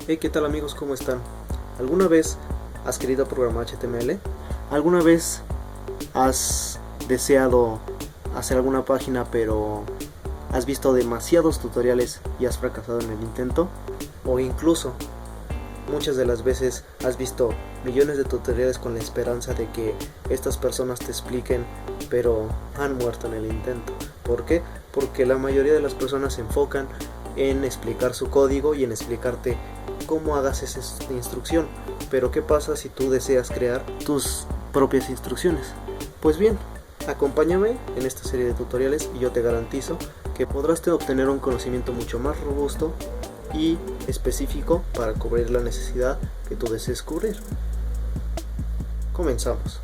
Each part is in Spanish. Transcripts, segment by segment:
Hey, ¿qué tal amigos? ¿Cómo están? ¿Alguna vez has querido programar HTML? ¿Alguna vez has deseado hacer alguna página pero has visto demasiados tutoriales y has fracasado en el intento? O incluso muchas de las veces has visto millones de tutoriales con la esperanza de que estas personas te expliquen, pero han muerto en el intento. ¿Por qué? Porque la mayoría de las personas se enfocan en explicar su código y en explicarte cómo hagas esa instrucción. Pero ¿qué pasa si tú deseas crear tus propias instrucciones? Pues bien, acompáñame en esta serie de tutoriales y yo te garantizo que podrás obtener un conocimiento mucho más robusto y específico para cubrir la necesidad que tú desees cubrir. Comenzamos.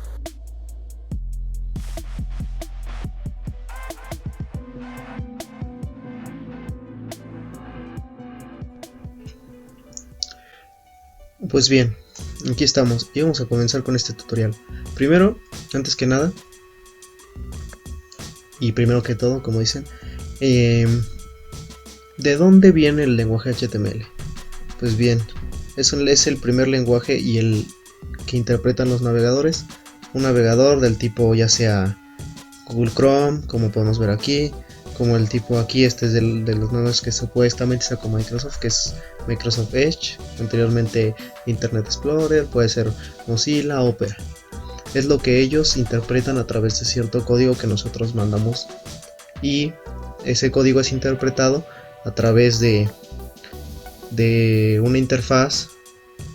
Pues bien, aquí estamos y vamos a comenzar con este tutorial. Primero, antes que nada, y primero que todo, como dicen, ¿de dónde viene el lenguaje HTML? Pues bien, es el primer lenguaje y el que interpretan los navegadores. Un navegador del tipo ya sea Google Chrome, como podemos ver aquí, como el tipo aquí, este es de los nuevos que supuestamente sacó Microsoft, que es Microsoft Edge, anteriormente Internet Explorer, puede ser Mozilla, Opera. Es lo que ellos interpretan a través de cierto código que nosotros mandamos, y ese código es interpretado a través de una interfaz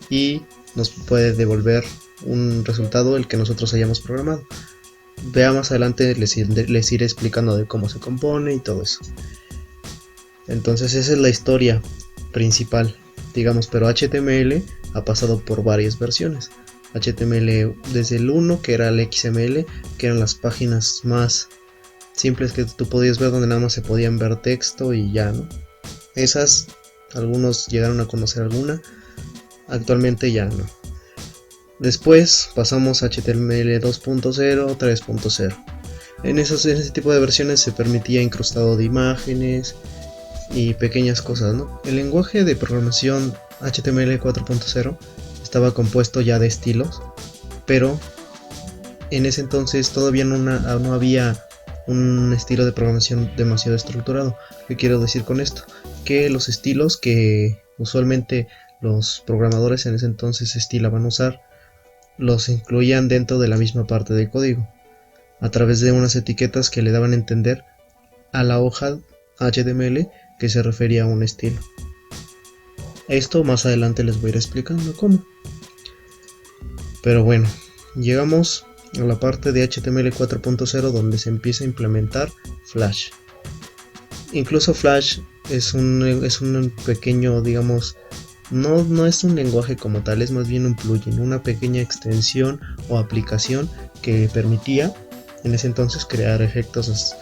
y nos puede devolver un resultado el que nosotros hayamos programado. Vea más adelante, les iré explicando de cómo se compone y todo eso. Entonces esa es la historia principal, digamos, pero HTML ha pasado por varias versiones. HTML desde el 1, que era el XML, que eran las páginas más simples que tú podías ver, donde nada más se podían ver texto y ya, ¿no? Esas, algunos llegaron a conocer alguna, actualmente ya no. Después pasamos a HTML 2.0, 3.0. En ese tipo de versiones se permitía incrustado de imágenes y pequeñas cosas, ¿no? El lenguaje de programación HTML 4.0 estaba compuesto ya de estilos, pero en ese entonces todavía no había un estilo de programación demasiado estructurado. ¿Qué quiero decir con esto? Que los estilos que usualmente los programadores en ese entonces estilaban usar, los incluían dentro de la misma parte del código, a través de unas etiquetas que le daban a entender a la hoja HTML que se refería a un estilo. Esto más adelante les voy a ir explicando cómo. Pero bueno, llegamos a la parte de HTML 4.0 donde se empieza a implementar Flash. Incluso Flash es un pequeño, digamos, no es un lenguaje como tal, es más bien un plugin, una pequeña extensión o aplicación que permitía en ese entonces crear efectos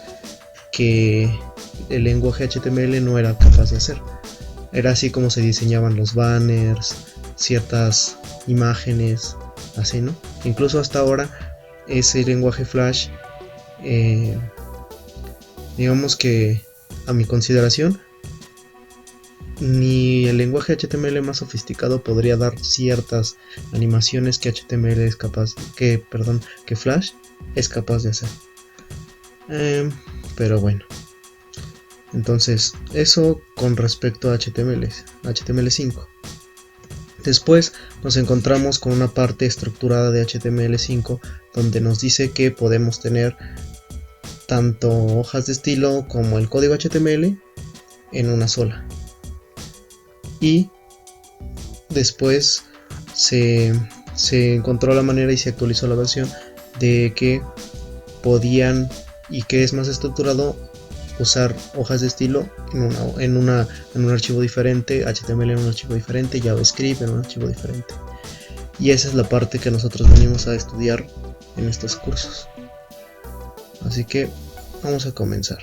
que el lenguaje HTML no era capaz de hacer. Era así como se diseñaban los banners, ciertas imágenes, así, ¿no? Incluso hasta ahora ese lenguaje Flash, digamos que a mi consideración, ni el lenguaje HTML más sofisticado podría dar ciertas animaciones que HTML es capaz, que Flash es capaz de hacer. Pero bueno, entonces eso con respecto a HTML5. Después nos encontramos con una parte estructurada de HTML5 donde nos dice que podemos tener tanto hojas de estilo como el código HTML en una sola. Y después se encontró la manera y se actualizó la versión de que podían, y que es más estructurado, usar hojas de estilo en un archivo diferente, HTML en un archivo diferente, JavaScript en un archivo diferente. Y esa es la parte que nosotros venimos a estudiar en estos cursos. Así que vamos a comenzar.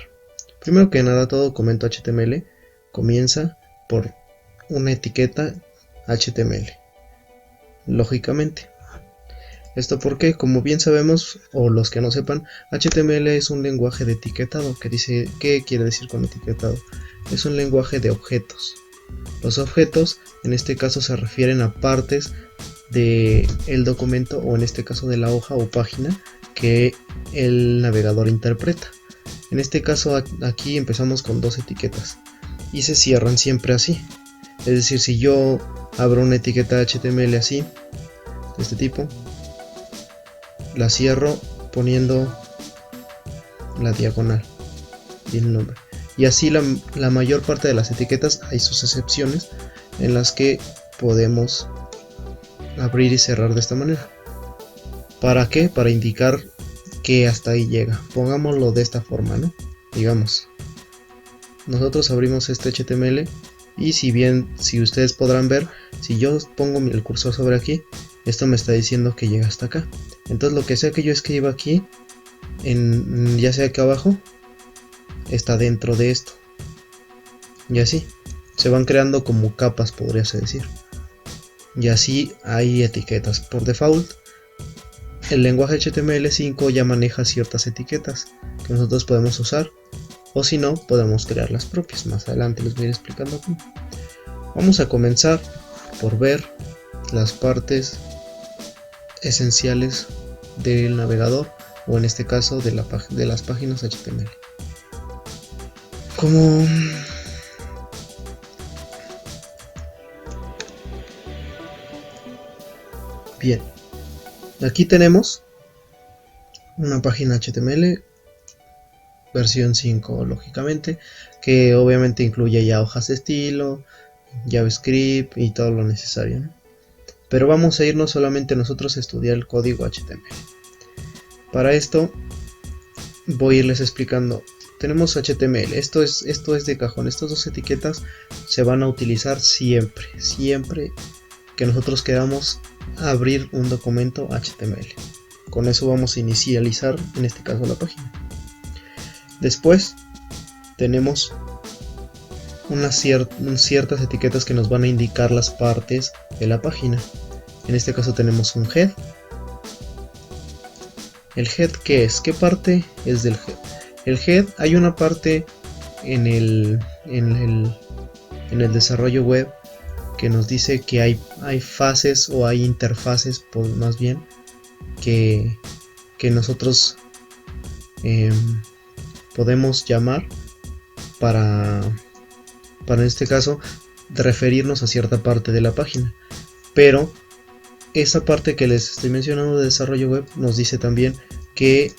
Primero que nada, todo documento HTML comienza por una etiqueta HTML, lógicamente. Esto porque, como bien sabemos, o los que no sepan, HTML es un lenguaje de etiquetado. ¿Qué quiere decir con etiquetado? Es un lenguaje de objetos. Los objetos en este caso se refieren a partes del documento, o en este caso de la hoja o página que el navegador interpreta. En este caso aquí empezamos con dos etiquetas y se cierran siempre así. Es decir, si yo abro una etiqueta HTML así, de este tipo, la cierro poniendo la diagonal y el nombre. Y así la mayor parte de las etiquetas. Hay sus excepciones en las que podemos abrir y cerrar de esta manera. ¿Para qué? Para indicar que hasta ahí llega. Pongámoslo de esta forma, ¿no? Digamos, nosotros abrimos este HTML y si ustedes podrán ver, si yo pongo el cursor sobre aquí, esto me está diciendo que llega hasta acá. Entonces lo que sea que yo escriba aquí, ya sea acá abajo, está dentro de esto. Y así se van creando como capas, podríase decir. Y así hay etiquetas. Por default, el lenguaje HTML5 ya maneja ciertas etiquetas que nosotros podemos usar, o si no, podemos crear las propias. Más adelante les voy a ir explicando cómo. Vamos a comenzar por ver las partes esenciales del navegador, o en este caso de las páginas HTML. Como bien, aquí tenemos una página HTML versión 5, lógicamente, que obviamente incluye ya hojas de estilo, JavaScript y todo lo necesario, ¿no? Pero vamos a irnos solamente nosotros a estudiar el código HTML. Para esto voy a irles explicando. Tenemos HTML, esto es de cajón. Estas dos etiquetas se van a utilizar siempre que nosotros queramos abrir un documento HTML. Con eso vamos a inicializar, en este caso, la página. Después tenemos unas ciertas etiquetas que nos van a indicar las partes de la página. En este caso tenemos un head. ¿El head qué es? ¿Qué parte es del head? El head, hay una parte en el desarrollo web que nos dice que hay fases, o hay interfaces, más bien, que nosotros podemos llamar para en este caso referirnos a cierta parte de la página. Pero esa parte que les estoy mencionando de desarrollo web nos dice también que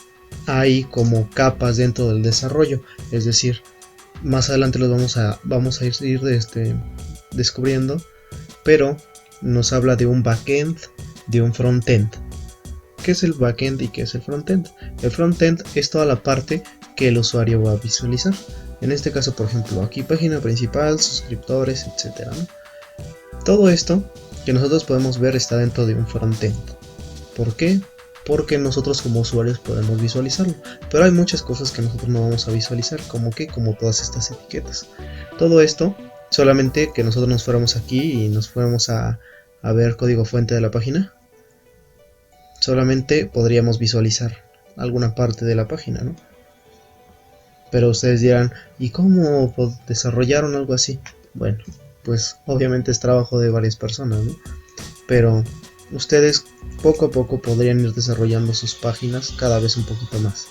hay como capas dentro del desarrollo. Es decir, más adelante los vamos a ir descubriendo, pero nos habla de un backend, de un frontend. ¿Qué es el backend y qué es el frontend? El frontend es toda la parte que el usuario va a visualizar. En este caso, por ejemplo, aquí página principal, suscriptores, etcétera, ¿no? Todo esto que nosotros podemos ver está dentro de un frontend. ¿Por qué? Porque nosotros como usuarios podemos visualizarlo, pero hay muchas cosas que nosotros no vamos a visualizar, como todas estas etiquetas. Todo esto, solamente que nosotros nos fuéramos aquí y nos fuéramos a ver código fuente de la página, solamente podríamos visualizar alguna parte de la página, ¿no? Pero ustedes dirán, ¿y cómo desarrollaron algo así? Bueno, pues obviamente es trabajo de varias personas, ¿no? Pero ustedes poco a poco podrían ir desarrollando sus páginas cada vez un poquito más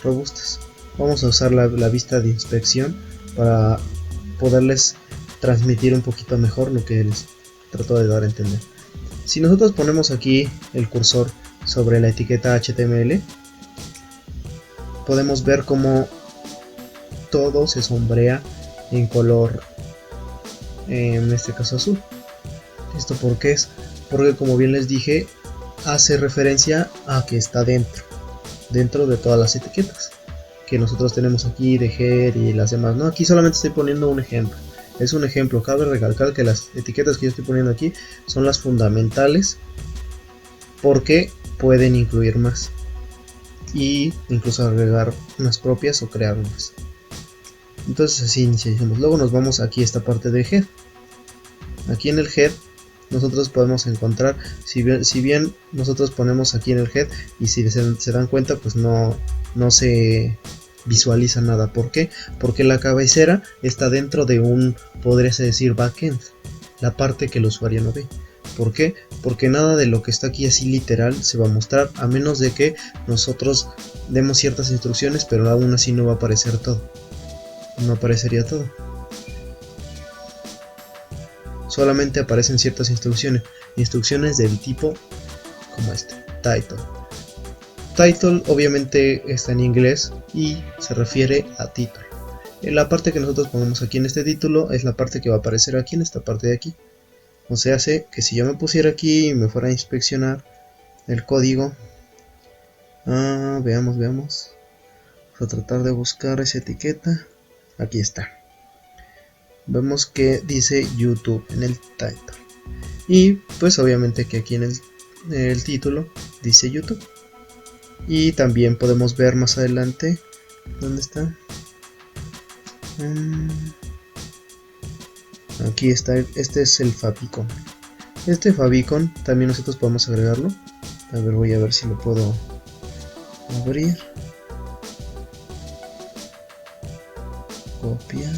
robustas. Vamos a usar la vista de inspección para poderles transmitir un poquito mejor lo que les trato de dar a entender. Si nosotros ponemos aquí el cursor sobre la etiqueta HTML, podemos ver cómo todo se sombrea en color, en este caso azul. ¿Esto por qué es? Porque, como bien les dije, hace referencia a que está dentro de todas las etiquetas que nosotros tenemos aquí de head y las demás, ¿no? Aquí solamente estoy poniendo un ejemplo. Es un ejemplo. Cabe recalcar que las etiquetas que yo estoy poniendo aquí son las fundamentales, porque pueden incluir más y incluso agregar unas propias o crear unas. Entonces así iniciamos. Luego nos vamos aquí a esta parte de head. Aquí en el head nosotros podemos encontrar, si bien nosotros ponemos aquí en el head, y si se dan cuenta, pues no se visualiza nada. ¿Por qué? Porque la cabecera está dentro de un, podrías decir, backend, la parte que el usuario no ve. ¿Por qué? Porque nada de lo que está aquí así literal se va a mostrar, a menos de que nosotros demos ciertas instrucciones, pero aún así no va a aparecer todo. No aparecería todo. Solamente aparecen ciertas instrucciones del tipo como este, title. Title obviamente está en inglés y se refiere a título. La parte que nosotros ponemos aquí en este título es la parte que va a aparecer aquí en esta parte de aquí. O sea, hace que si yo me pusiera aquí y me fuera a inspeccionar el código, veamos. Vamos a tratar de buscar esa etiqueta. Aquí está. Vemos que dice YouTube en el title. Y pues obviamente que aquí en el título dice YouTube. Y también podemos ver más adelante. ¿Dónde está? Aquí está. Este es el favicon. Este favicon también nosotros podemos agregarlo. A ver, voy a ver si lo puedo abrir. Copiar.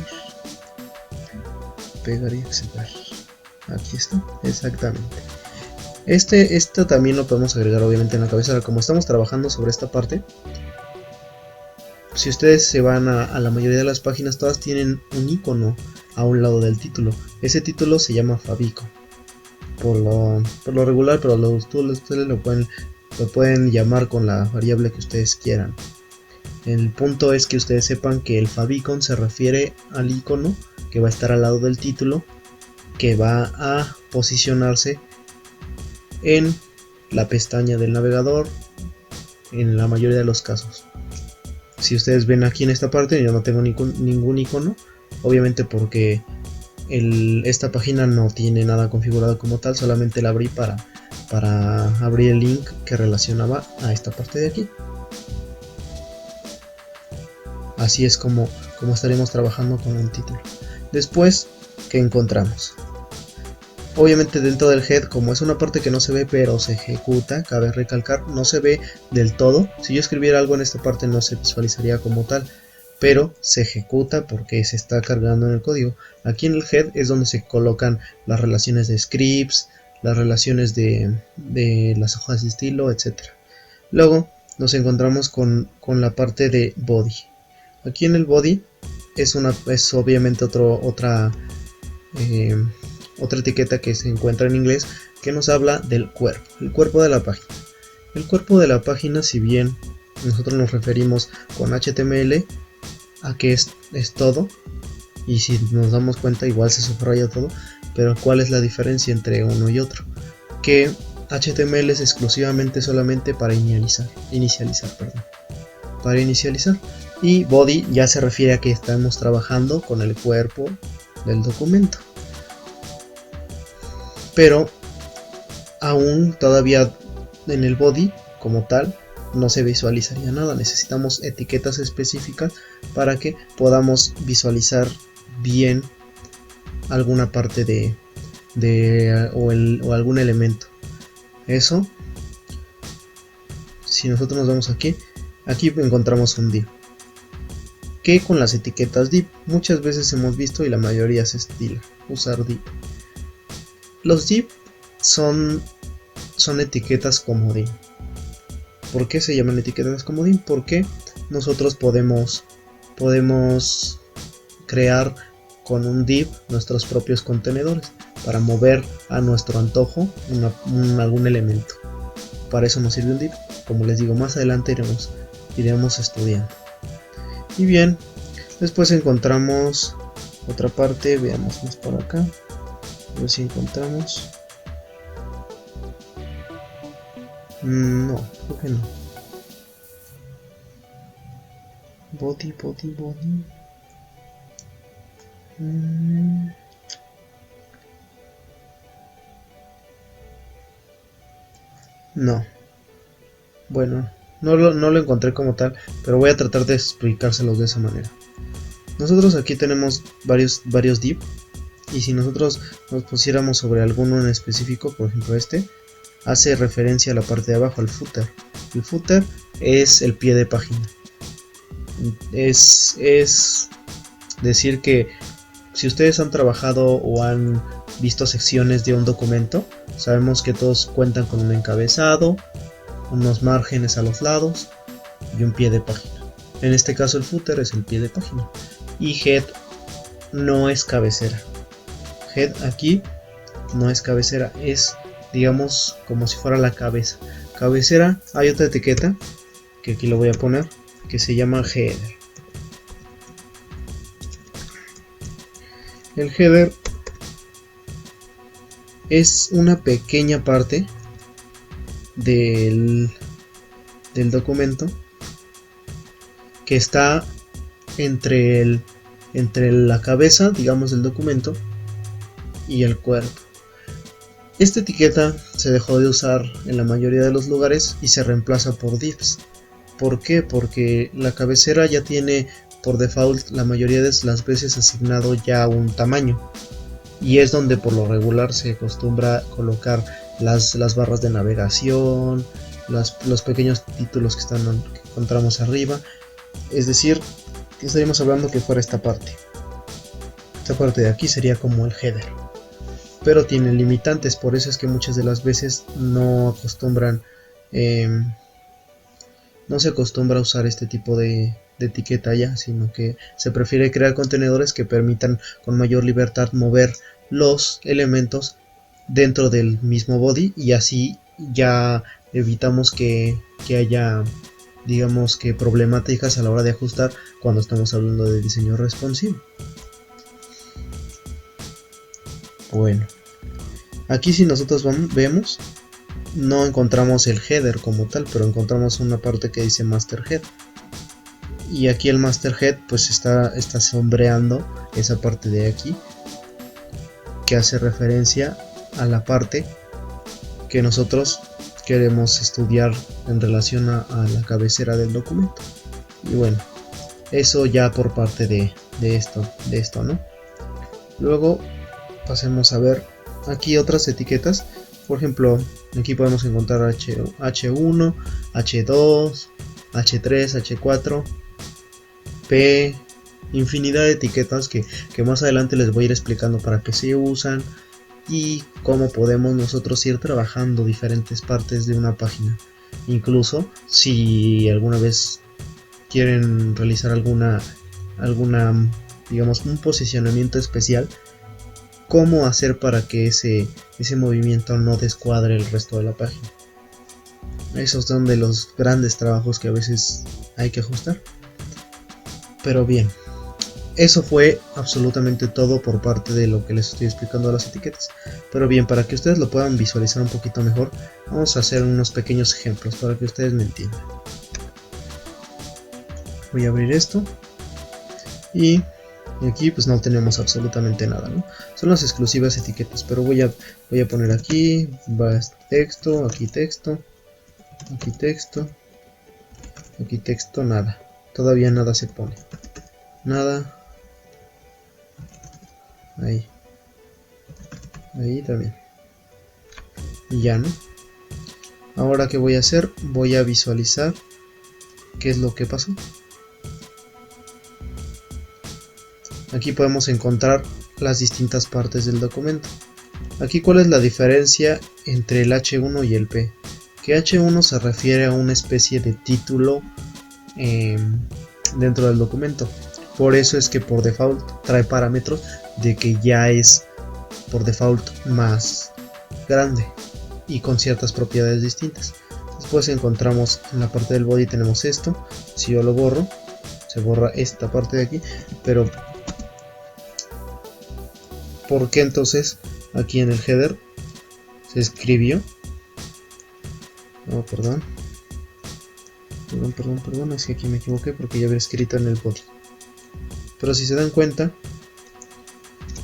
Pegar y extraer. Aquí está, exactamente. Esto también lo podemos agregar obviamente en la cabecera. Como estamos trabajando sobre esta parte, si ustedes se van a la mayoría de las páginas, todas tienen un icono a un lado del título. Ese título se llama favicon por lo regular, pero ustedes lo pueden llamar con la variable que ustedes quieran. El punto es que ustedes sepan que el favicon se refiere al icono que va a estar al lado del título, que va a posicionarse en la pestaña del navegador en la mayoría de los casos. Si ustedes ven aquí en esta parte, yo no tengo ningún icono, obviamente porque esta página no tiene nada configurado como tal, solamente la abrí para abrir el link que relacionaba a esta parte de aquí. Así es como estaremos trabajando con el título. Después, ¿qué encontramos? Obviamente dentro del head, como es una parte que no se ve pero se ejecuta, cabe recalcar, no se ve del todo. Si yo escribiera algo en esta parte no se visualizaría como tal, pero se ejecuta porque se está cargando en el código. Aquí en el head es donde se colocan las relaciones de scripts, las relaciones de las hojas de estilo, etc. Luego nos encontramos con la parte de body. Aquí en el body es obviamente otra etiqueta que se encuentra en inglés, que nos habla del cuerpo, el cuerpo de la página. El cuerpo de la página, si bien nosotros nos referimos con HTML a que es todo, y si nos damos cuenta igual se subraya todo, pero ¿cuál es la diferencia entre uno y otro? Que HTML es exclusivamente solamente para inicializar, y body ya se refiere a que estamos trabajando con el cuerpo del documento. Pero aún todavía en el body como tal no se visualizaría nada. Necesitamos etiquetas específicas para que podamos visualizar bien alguna parte o algún elemento. Eso, si nosotros nos vamos aquí encontramos un div, que con las etiquetas div muchas veces hemos visto, y la mayoría se estila usar div. Los div son etiquetas comodín. ¿Por qué se llaman etiquetas comodín? Porque nosotros podemos crear con un div nuestros propios contenedores para mover a nuestro antojo algún elemento. Para eso nos sirve un div. Como les digo, más adelante iremos estudiando. Y bien, después encontramos otra parte. Veamos más por acá, a ver si encontramos. No, creo que no. Body. No. Bueno, no lo encontré como tal, pero voy a tratar de explicárselos de esa manera. Nosotros aquí tenemos varios div, y si nosotros nos pusiéramos sobre alguno en específico, por ejemplo este, hace referencia a la parte de abajo, al footer. El footer es el pie de página. Es decir que si ustedes han trabajado o han visto secciones de un documento, sabemos que todos cuentan con un encabezado, unos márgenes a los lados y un pie de página. En este caso el footer es el pie de página y head no es cabecera. Head aquí no es cabecera, es digamos como si fuera la cabeza. Cabecera, hay otra etiqueta que aquí lo voy a poner que se llama header. El header es una pequeña parte del documento que está entre la cabeza, digamos, del documento y el cuerpo. Esta etiqueta se dejó de usar en la mayoría de los lugares y se reemplaza por divs. ¿Por qué? Porque la cabecera ya tiene por default la mayoría de las veces asignado ya un tamaño, y es donde por lo regular se acostumbra colocar las barras de navegación, los pequeños títulos que encontramos arriba. Es decir, que estaríamos hablando que fuera esta parte de aquí sería como el header, pero tiene limitantes. Por eso es que muchas de las veces no se acostumbra a usar este tipo de etiqueta ya, sino que se prefiere crear contenedores que permitan con mayor libertad mover los elementos dentro del mismo body, y así ya evitamos que haya, digamos, que problemáticas a la hora de ajustar cuando estamos hablando de diseño responsive. Bueno, aquí si nosotros vemos, no encontramos el header como tal, pero encontramos una parte que dice master head, y aquí el master head pues está sombreando esa parte de aquí que hace referencia a la parte que nosotros queremos estudiar en relación a la cabecera del documento. Y bueno, eso ya por parte de esto, ¿no? Luego pasemos a ver aquí otras etiquetas. Por ejemplo, aquí podemos encontrar H1, H2, H3, H4, P, infinidad de etiquetas que más adelante les voy a ir explicando para qué se usan y cómo podemos nosotros ir trabajando diferentes partes de una página. Incluso si alguna vez quieren realizar alguna digamos un posicionamiento especial, cómo hacer para que ese movimiento no descuadre el resto de la página. Esos son de los grandes trabajos que a veces hay que ajustar. Pero bien, eso fue absolutamente todo por parte de lo que les estoy explicando de las etiquetas. Pero bien, para que ustedes lo puedan visualizar un poquito mejor, vamos a hacer unos pequeños ejemplos para que ustedes me entiendan. Voy a abrir esto y aquí pues no tenemos absolutamente nada, ¿no? Son las exclusivas etiquetas, pero voy a poner aquí texto, aquí texto, aquí texto, aquí texto, nada. Todavía nada se pone. Nada. Ahí también. Y ya, ¿no? Ahora, ¿qué voy a hacer? Voy a visualizar qué es lo que pasó. Aquí podemos encontrar las distintas partes del documento. Aquí, ¿cuál es la diferencia entre el H1 y el P? Que H1 se refiere a una especie de título dentro del documento. Por eso es que por default trae parámetros de que ya es por default más grande y con ciertas propiedades distintas. Después encontramos en la parte del body, tenemos esto. Si yo lo borro, se borra esta parte de aquí. Pero ¿por qué entonces aquí en el header se escribió? No, perdón, es que aquí me equivoqué porque ya había escrito en el body. Pero si se dan cuenta,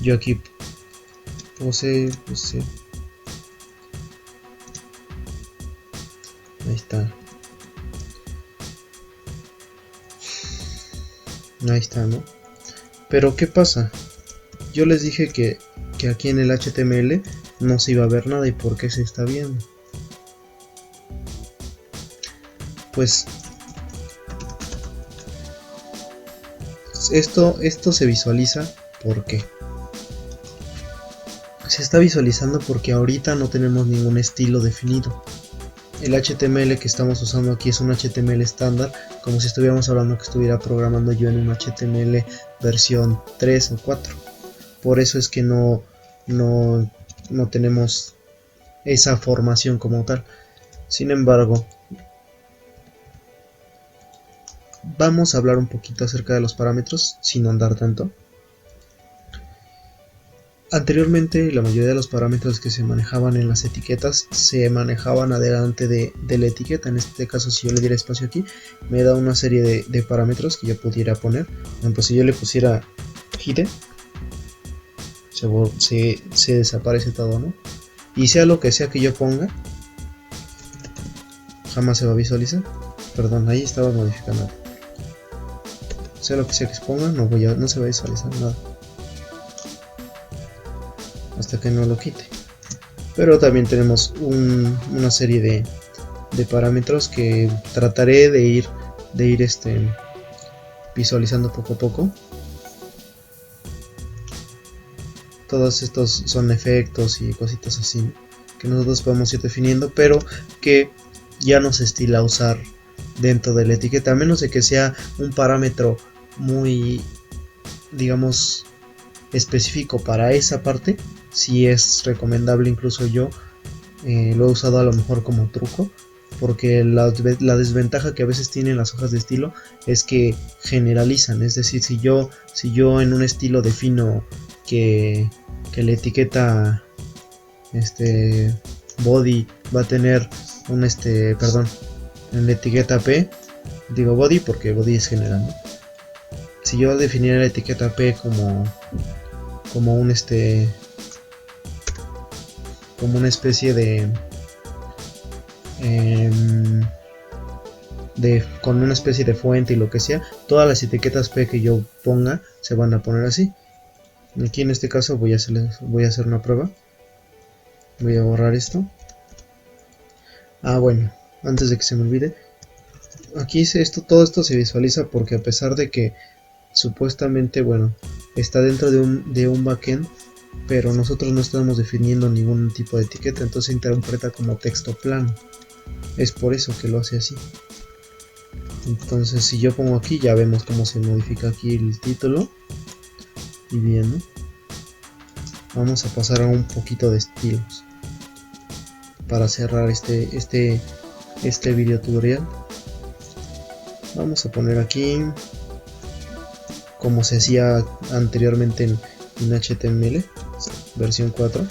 yo aquí puse ahí está, ¿no? Pero ¿qué pasa? Yo les dije que aquí en el HTML no se iba a ver nada. ¿Y por qué se está viendo? Pues Esto se visualiza porque se está visualizando porque ahorita no tenemos ningún estilo definido. El HTML que estamos usando aquí es un HTML estándar, como si estuviéramos hablando que estuviera programando yo en un HTML versión 3 o 4. Por eso es que no tenemos esa formación como tal. Sin embargo, vamos a hablar un poquito acerca de los parámetros sin andar tanto. Anteriormente, la mayoría de los parámetros que se manejaban en las etiquetas se manejaban adelante de la etiqueta. En este caso, si yo le diera espacio aquí, me da una serie de parámetros que yo pudiera poner. Por ejemplo, si yo le pusiera hide, se desaparece todo, ¿no? Y sea lo que sea que yo ponga, jamás se va a visualizar. Perdón, ahí estaba modificando. Sea lo que sea que ponga, no se va a visualizar nada hasta que no lo quite. Pero también tenemos una serie de parámetros que trataré de ir visualizando poco a poco. Todos estos son efectos y cositas así, ¿no?, que nosotros podemos ir definiendo, pero que ya no se estila usar dentro de la etiqueta, a menos de que sea un parámetro muy, digamos, específico para esa parte. Si es recomendable, incluso yo lo he usado a lo mejor como truco, porque la desventaja que a veces tienen las hojas de estilo es que generalizan. Es decir, si yo en un estilo defino que la etiqueta body va a tener un en la etiqueta P, digo body porque body es general, ¿no? Si yo definiera la etiqueta P como una especie con una especie de fuente y lo que sea, todas las etiquetas P que yo ponga se van a poner así. Aquí en este caso voy a hacer una prueba. Voy a borrar esto. Bueno, antes de que se me olvide, aquí todo esto se visualiza porque, a pesar de que supuestamente, bueno, está dentro de un backend, pero nosotros no estamos definiendo ningún tipo de etiqueta, entonces se interpreta como texto plano. Es por eso que lo hace así. Entonces, si yo pongo aquí, ya vemos cómo se modifica aquí el título. Y bien, ¿no? Vamos a pasar a un poquito de estilos para cerrar este video tutorial. Vamos a poner aquí, como se hacía anteriormente en HTML versión 4.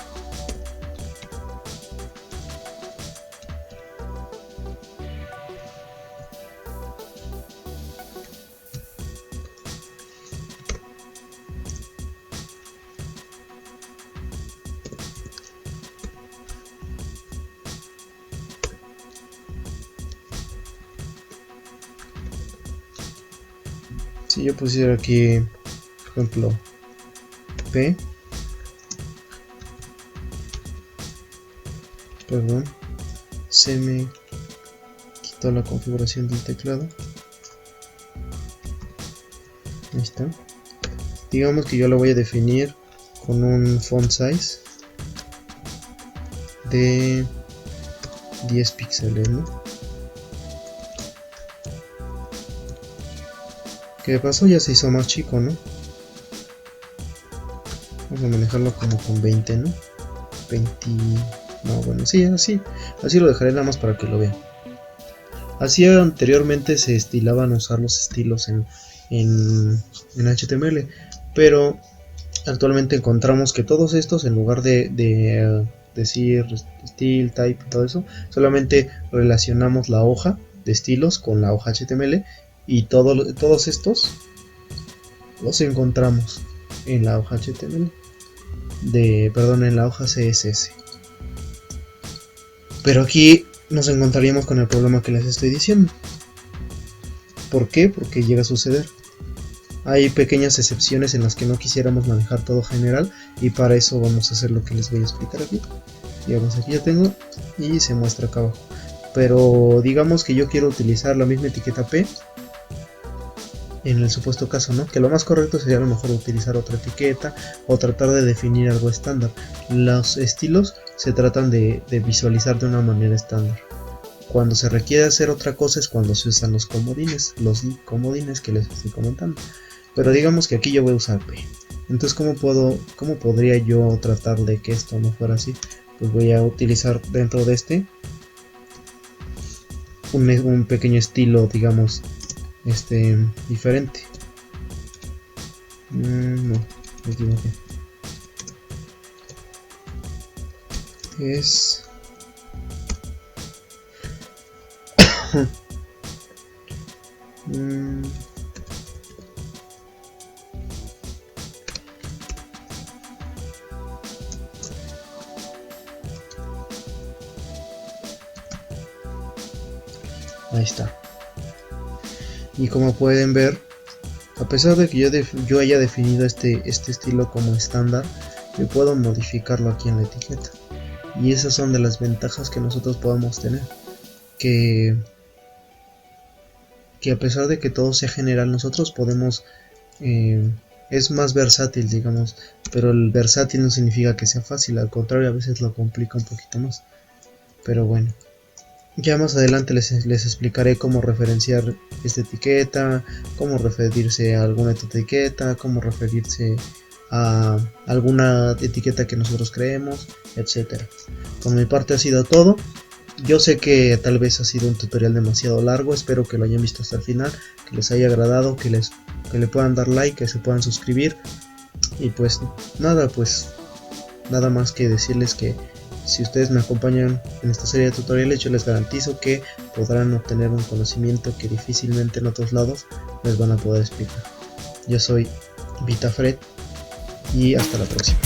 Si yo pusiera aquí, por ejemplo, P, perdón, se me quitó la configuración del teclado. Ahí está. Digamos que yo lo voy a definir con un font size de 10 píxeles, ¿no? ¿Qué pasó? Ya se hizo más chico, ¿no? Vamos a manejarlo como con 20, ¿no? 20... No, bueno, sí, así lo dejaré nada más para que lo vean. Así anteriormente se estilaban usar los estilos en HTML, pero actualmente encontramos que todos estos, en lugar de decir style, type y todo eso, solamente relacionamos la hoja de estilos con la hoja HTML, y todos estos los encontramos en la hoja HTML, en la hoja CSS. Pero aquí nos encontraríamos con el problema que les estoy diciendo. ¿Por qué? Porque llega a suceder. Hay pequeñas excepciones en las que no quisiéramos manejar todo general, y para eso vamos a hacer lo que les voy a explicar aquí. Digamos, aquí ya tengo y se muestra acá abajo. Pero digamos que yo quiero utilizar la misma etiqueta P en el supuesto caso, ¿no? Que lo más correcto sería a lo mejor utilizar otra etiqueta o tratar de definir algo estándar. Los estilos se tratan de visualizar de una manera estándar. Cuando se requiere hacer otra cosa es cuando se usan los comodines que les estoy comentando. Pero digamos que aquí yo voy a usar P. Entonces, ¿cómo podría yo tratar de que esto no fuera así? Pues voy a utilizar dentro de este un pequeño estilo, digamos, diferente. No, me equivoqué. Es ahí está. Y como pueden ver, a pesar de que yo haya definido este estilo como estándar, yo puedo modificarlo aquí en la etiqueta. Y esas son de las ventajas que nosotros podemos tener. Que a pesar de que todo sea general, nosotros podemos... es más versátil, digamos. Pero el versátil no significa que sea fácil, al contrario, a veces lo complica un poquito más. Pero bueno. Ya más adelante les explicaré cómo referenciar esta etiqueta, cómo referirse a alguna etiqueta, cómo referirse a alguna etiqueta que nosotros creemos, etc. Por mi parte ha sido todo. Yo sé que tal vez ha sido un tutorial demasiado largo, espero que lo hayan visto hasta el final, que les haya agradado, que le puedan dar like, que se puedan suscribir. Y pues nada más que decirles que si ustedes me acompañan en esta serie de tutoriales, yo les garantizo que podrán obtener un conocimiento que difícilmente en otros lados les van a poder explicar. Yo soy VitaFred y hasta la próxima.